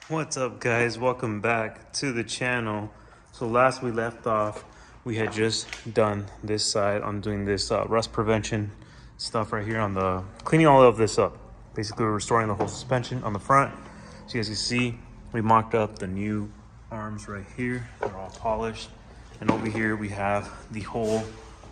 What's up, guys? Welcome back to the channel. So last we left off, we had just done this side on doing this rust prevention stuff right here on the cleaning all of this up. Basically, we're restoring the whole suspension on the front. So you guys can see we mocked up the new arms right here. They're all polished, and over here we have the whole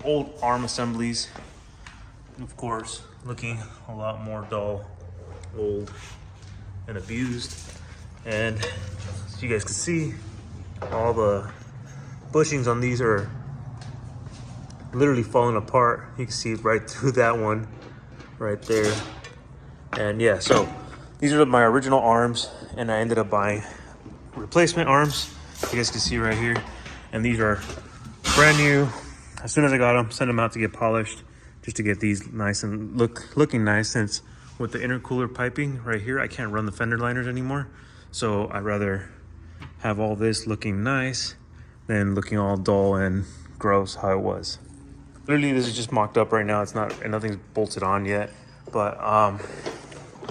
old arm assemblies. Of course, looking a lot more dull, old, and abused. And as you guys can see, all the bushings on these are literally falling apart. You can see right through that one right there. And yeah, so these are my original arms, and I ended up buying replacement arms. You guys can see right here. And these are brand new. As soon as I got them, sent them out to get polished, just to get these nice and looking nice, since with the intercooler piping right here, I can't run the fender liners anymore. So I'd rather have all this looking nice than looking all dull and gross how it was. Literally, this is just mocked up right now. It's not, and nothing's bolted on yet. But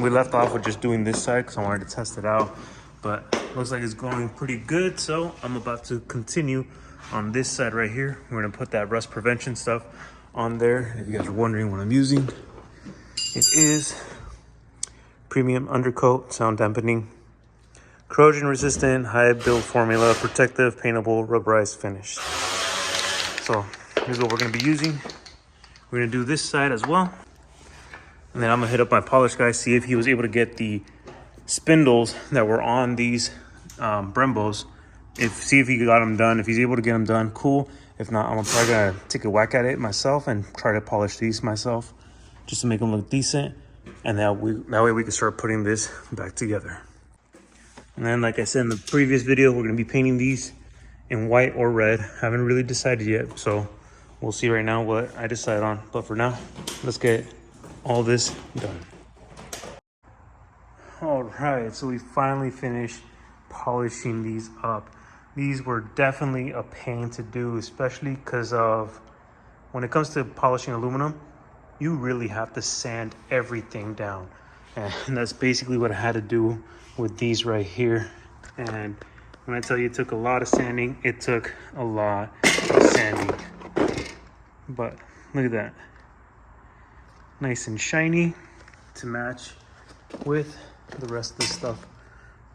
we left off with just doing this side because I wanted to test it out. But looks like it's going pretty good. So I'm about to continue on this side right here. We're gonna put that rust prevention stuff on there. If you guys are wondering what I'm using, it is premium undercoat sound dampening, corrosion resistant, high build formula, protective, paintable, rubberized finish. So here's what we're gonna be using. We're gonna do this side as well. And then I'm gonna hit up my polish guy, see if he was able to get the spindles that were on these Brembos. See if he got them done. If he's able to get them done, cool. If not, I'm probably gonna take a whack at it myself and try to polish these myself just to make them look decent. And that way we can start putting this back together. And then, like I said in the previous video, we're gonna be painting these in white or red. Haven't really decided yet, so we'll see right now what I decide on. But for now, let's get all this done. All right, so we finally finished polishing these up. These were definitely a pain to do, especially because of when it comes to polishing aluminum, you really have to sand everything down. And that's basically what I had to do with these right here. And when I tell you it took a lot of sanding, it took a lot of sanding. But look at that. Nice and shiny to match with the rest of the stuff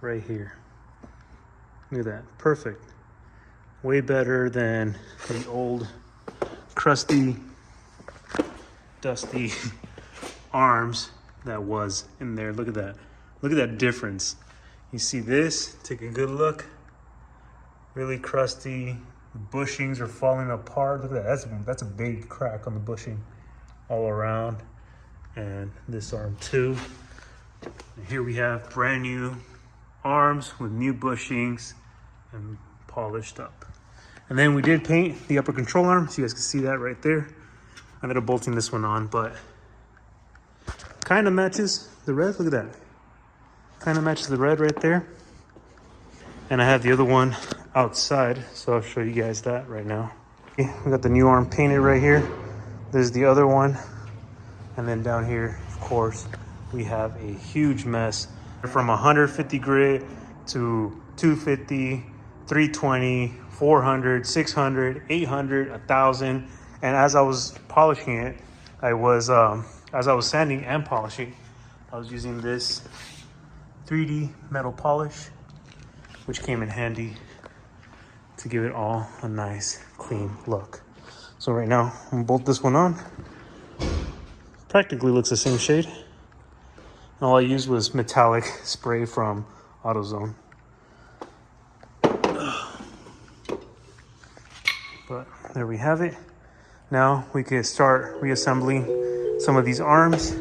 right here. Look at that, perfect. Way better than the old crusty, dusty arms that was in there. Look at that. Look at that difference. You see this, take a good look. Really crusty, bushings are falling apart. Look at that, that's a big crack on the bushing all around. And this arm too. And here we have brand new arms with new bushings and polished up. And then we did paint the upper control arm, so you guys can see that right there. I ended up bolting this one on, but kind of matches the red. Look at that. Kind of matches the red right there. And I have the other one outside, so I'll show you guys that right now. Okay, we got the new arm painted right here. There's the other one. And then down here, of course, we have a huge mess from 150 grit to 250, 320, 400, 600, 800, 1,000. And as I was polishing it, as I was sanding and polishing, I was using this 3D metal polish, which came in handy to give it all a nice, clean look. So right now, I'm gonna bolt this one on. Practically looks the same shade. And all I used was metallic spray from AutoZone. But there we have it. Now we can start reassembling some of these arms.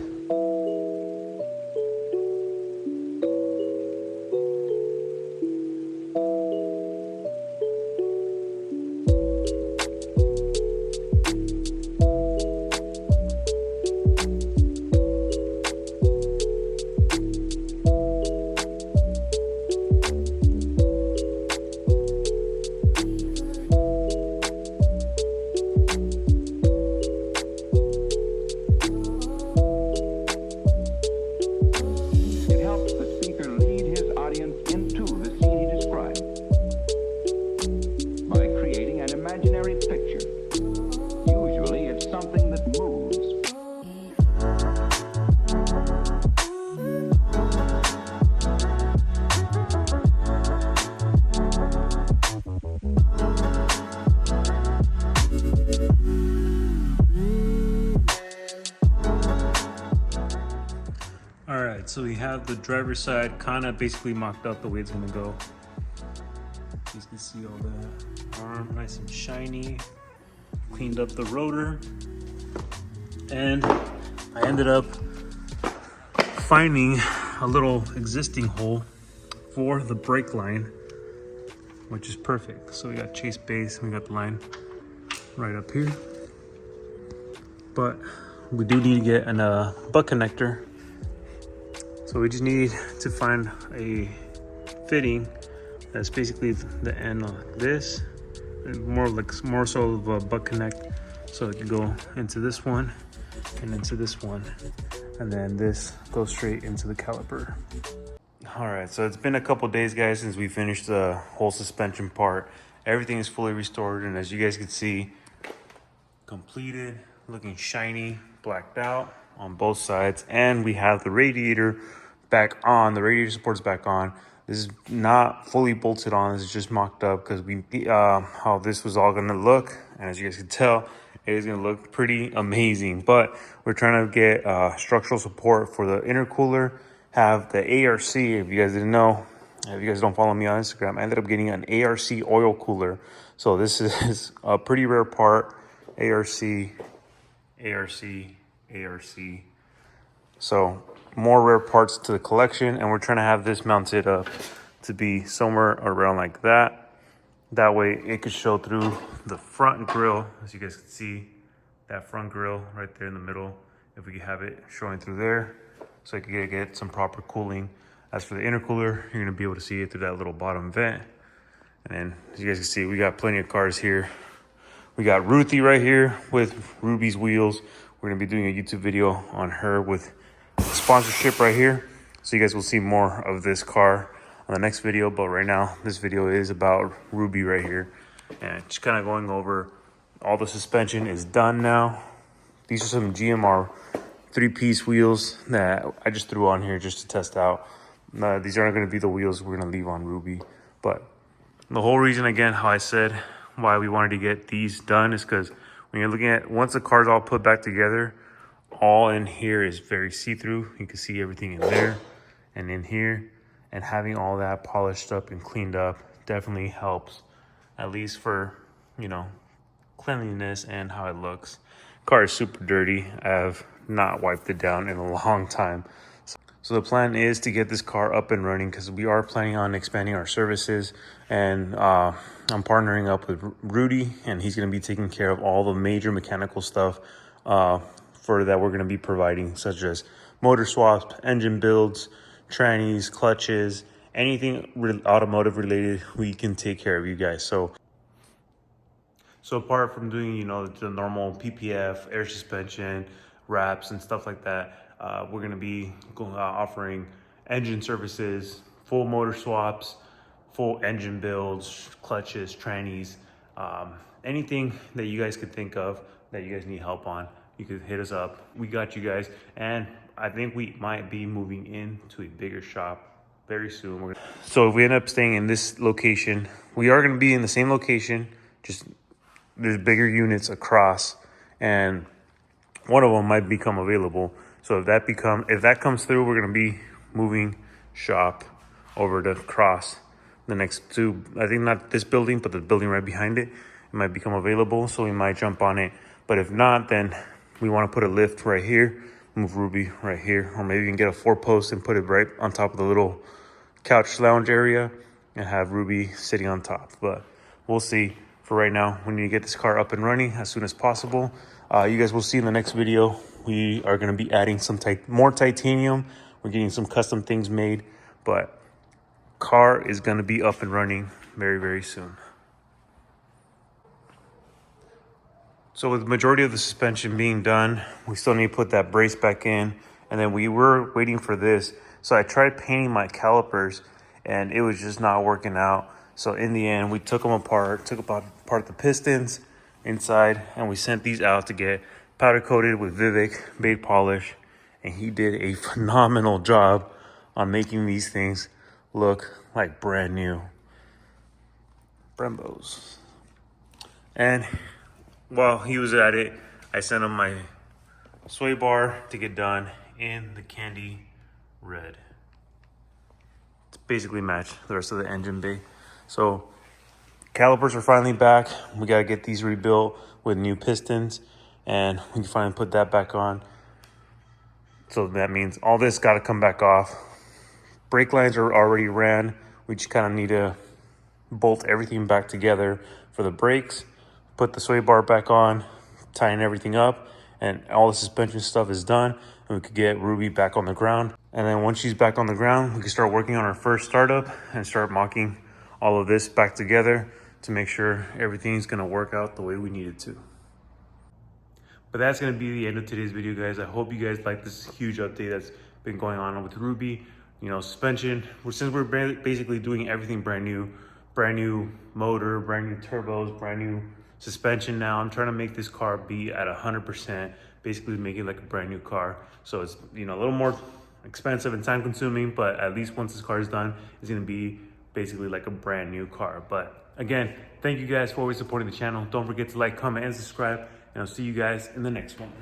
so we have the driver's side kind of basically mocked up the way it's gonna go. You can see all the arm nice and shiny. Cleaned up the rotor, and I ended up finding a little existing hole for the brake line, which is perfect. So we got chase base, and we got the line right up here. But we do need to get a butt connector. So we just need to find a fitting that's basically the end like this, and more so of a butt connect, so it can go into this one and into this one, and then this goes straight into the caliper. All right, so it's been a couple days, guys, since we finished the whole suspension part. Everything is fully restored, and as you guys can see, completed, looking shiny, blacked out on both sides, and we have the radiator back on. The radiator support's back on. This is not fully bolted on. This is just mocked up because we how this was all gonna look, and as you guys can tell, it is gonna look pretty amazing. But we're trying to get structural support for the intercooler. Have the ARC. If you guys didn't know, if you guys don't follow me on Instagram, I ended up getting an ARC oil cooler. So this is a pretty rare part. ARC, ARC, ARC. So more rare parts to the collection, and we're trying to have this mounted up to be somewhere around like that. That way it could show through the front grille. As you guys can see, that front grille right there in the middle, if we could have it showing through there, so I could get some proper cooling. As for the intercooler, you're gonna be able to see it through that little bottom vent. And then as you guys can see, we got plenty of cars here. We got Ruthie right here with Ruby's wheels. We're gonna be doing a YouTube video on her with sponsorship right here, so you guys will see more of this car on the next video. But right now, this video is about Ruby right here, and just kind of going over all the suspension is done now. These are some GMR 3-piece wheels that I just threw on here just to test out. These aren't going to be the wheels we're going to leave on Ruby, but the whole reason, again, how I said why we wanted to get these done is because when you're looking at, once the car's all put back together, all in here is very see-through. You can see everything in there and in here, and having all that polished up and cleaned up definitely helps, at least for, you know, cleanliness and how it looks. Car is super dirty. I have not wiped it down in a long time. So the plan is to get this car up and running, because we are planning on expanding our services, and I'm partnering up with Rudy, and he's going to be taking care of all the major mechanical stuff for that we're going to be providing, such as motor swaps, engine builds, trannies, clutches, anything automotive related. We can take care of you guys. So apart from doing, you know, the normal PPF, air suspension, wraps and stuff like that, we're going to be offering engine services, full motor swaps, full engine builds, clutches, trannies, anything that you guys could think of that you guys need help on. You could hit us up. We got you guys. And I think we might be moving into a bigger shop very soon. So if we end up staying in this location, we are going to be in the same location, just there's bigger units across, and one of them might become available. So if that comes through, we're going to be moving shop over to cross the next two. I think not this building, but the building right behind it. It might become available, so we might jump on it. But if not, then we want to put a lift right here, move Ruby right here, or maybe we can get a 4-post and put it right on top of the little couch lounge area and have Ruby sitting on top. But we'll see. For right now, we need to get this car up and running as soon as possible. You guys will see in the next video, we are going to be adding some more titanium. We're getting some custom things made, but car is going to be up and running very, very soon. So with the majority of the suspension being done, we still need to put that brace back in, and then we were waiting for this. So I tried painting my calipers, and it was just not working out. So in the end, we took them apart, took apart the pistons inside, and we sent these out to get powder coated with Vivek bead polish. And he did a phenomenal job on making these things look like brand new Brembos. And while he was at it, I sent him my sway bar to get done in the candy red. It's basically match the rest of the engine bay. So calipers are finally back. We gotta get these rebuilt with new pistons, and we can finally put that back on. So that means all this gotta come back off. Brake lines are already ran. We just kind of need to bolt everything back together for the brakes, put the sway bar back on, tighten everything up, and all the suspension stuff is done, and we could get Ruby back on the ground. And then once she's back on the ground, we can start working on our first startup and start mocking all of this back together to make sure everything's gonna work out the way we need it to. But that's gonna be the end of today's video, guys. I hope you guys like this huge update that's been going on with Ruby. You know, suspension, since we're basically doing everything brand new motor, brand new turbos, brand new suspension now. I'm trying to make this car be at 100%, basically make it like a brand new car. So it's, you know, a little more expensive and time consuming, but at least once this car is done, it's gonna be basically like a brand new car. But again, thank you guys for always supporting the channel. Don't forget to like, comment, and subscribe, and I'll see you guys in the next one.